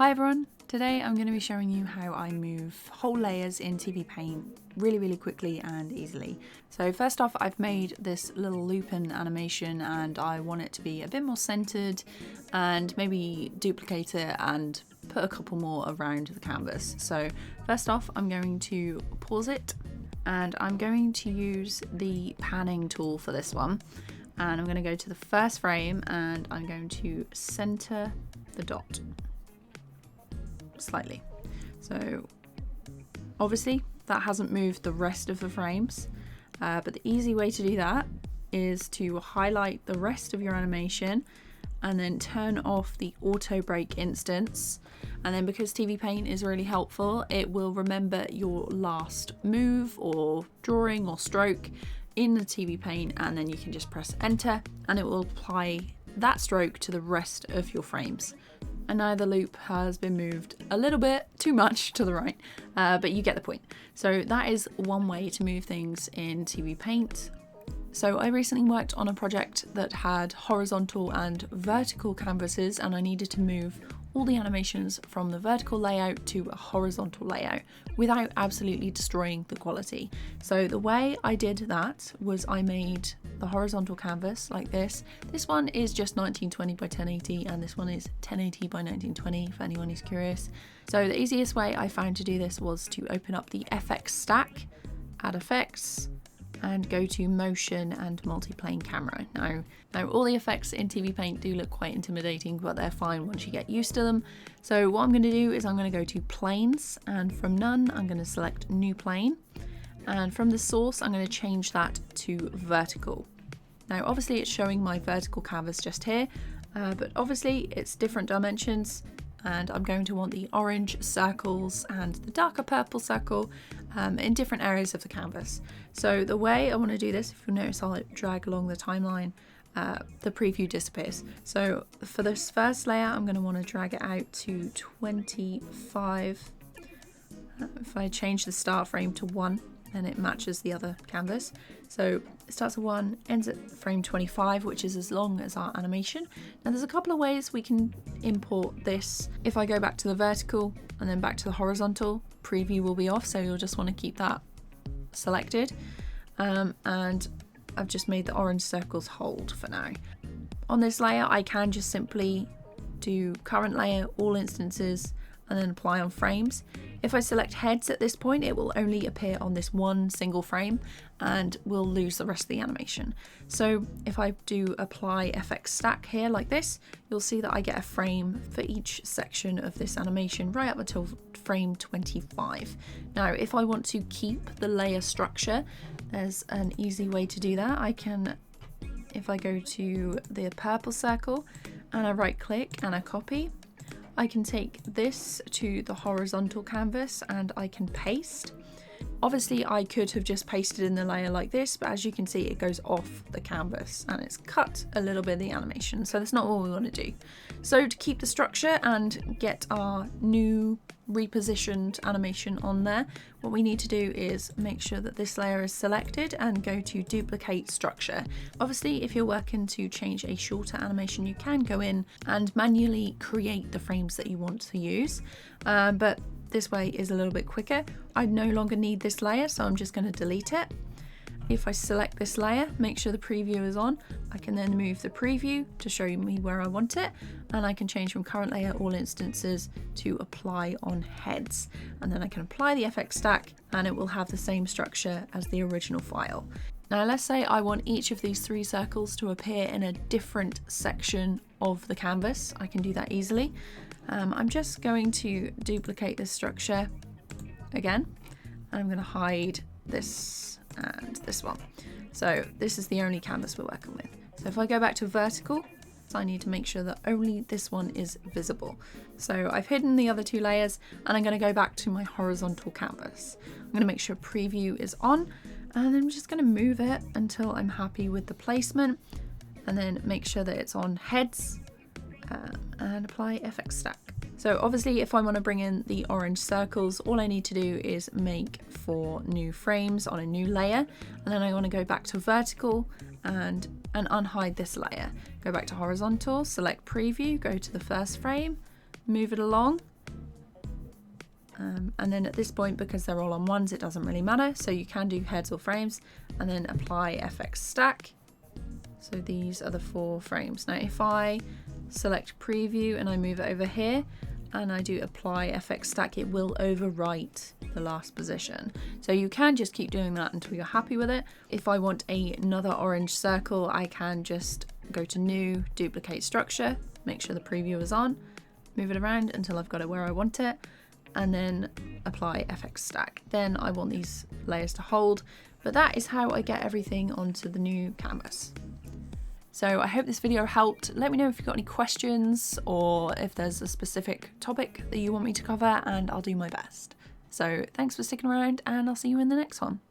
Hi everyone, today I'm going to be showing you how I move whole layers in Tvpaint really quickly and easily. So first off, I've made this little looping animation and I want it to be a bit more centered and maybe duplicate it and put a couple more around the canvas. So first off, I'm going to pause it and I'm going to use the panning tool for this one. And I'm going to go to the first frame and I'm going to center the dot slightly. So obviously that hasn't moved the rest of the frames, but the easy way to do that is to highlight the rest of your animation and then turn off the auto break instance. And then because Tvpaint is really helpful, it will remember your last move or drawing or stroke in the Tvpaint, and then you can just press enter and it will apply that stroke to the rest of your frames. And now the loop has been moved a little bit too much to the right, but you get the point. So that is one way to move things in Tvpaint. So I recently worked on a project that had horizontal and vertical canvases, and I needed to move all the animations from the vertical layout to a horizontal layout without absolutely destroying the quality. So the way I did that was I made the horizontal canvas like this. This one is just 1920 by 1080 and this one is 1080 by 1920 if anyone is curious. So the easiest way I found to do this was to open up the FX stack, add effects, and go to motion and multiplane camera. Now all the effects in Tvpaint do look quite intimidating, but they're fine once you get used to them. So what I'm going to do is I'm going to go to planes, and from none I'm going to select new plane, and from the source I'm going to change that to vertical. Now obviously it's showing my vertical canvas just here, but obviously it's different dimensions, and I'm going to want the orange circles and the darker purple circle in different areas of the canvas. So the way I want to do this, if you notice I'll drag along the timeline, the preview disappears. So for this first layer I'm going to want to drag it out to 25. If I change the start frame to 1, then it matches the other canvas. So it starts at 1, ends at frame 25, which is as long as our animation. Now there's a couple of ways we can import this. If I go back to the vertical and then back to the horizontal, preview will be off, so you'll just want to keep that selected. And I've just made the orange circles hold for now. On this layer I can just simply do current layer, all instances, and then apply on frames. If I select heads at this point, it will only appear on this one single frame and we'll lose the rest of the animation. So if I do apply FX stack here like this, you'll see that I get a frame for each section of this animation right up until frame 25. Now, if I want to keep the layer structure, there's an easy way to do that. I can, if I go to the purple circle and I right click and I copy, I can take this to the horizontal canvas and I can paste. Obviously I could have just pasted in the layer like this, but as you can see it goes off the canvas and it's cut a little bit of the animation, so that's not what we want to do. So to keep the structure and get our new repositioned animation on there, what we need to do is make sure that this layer is selected and go to duplicate structure. Obviously if you're working to change a shorter animation, you can go in and manually create the frames that you want to use, but this way is a little bit quicker. I no longer need this layer, so I'm just going to delete it. If I select this layer, make sure the preview is on, I can then move the preview to show me where I want it, and I can change from current layer, all instances, to apply on heads. And then I can apply the FX stack and it will have the same structure as the original file. Now let's say I want each of these 3 circles to appear in a different section of the canvas. I can do that easily. I'm just going to duplicate this structure again, and I'm going to hide this and this one. So this is the only canvas we're working with. So if I go back to vertical, I need to make sure that only this one is visible. So I've hidden the other 2 layers and I'm going to go back to my horizontal canvas. I'm going to make sure preview is on, and then I'm just going to move it until I'm happy with the placement, and then make sure that it's on heads and apply FX stack. So obviously if I want to bring in the orange circles, all I need to do is make 4 new frames on a new layer, and then I want to go back to vertical and unhide this layer. Go back to horizontal, select preview, go to the first frame, move it along, And then at this point, because they're all on ones, it doesn't really matter. So you can do heads or frames and then apply FX stack. So these are the 4 frames. Now if I select preview and I move it over here and I do apply FX stack, it will overwrite the last position. So you can just keep doing that until you're happy with it. If I want another orange circle, I can just go to new, duplicate structure, make sure the preview is on, move it around until I've got it where I want it, and then apply FX stack. Then I want these layers to hold, but that is how I get everything onto the new canvas. So I hope this video helped. Let me know if you've got any questions or if there's a specific topic that you want me to cover, and I'll do my best. So thanks for sticking around, and I'll see you in the next one.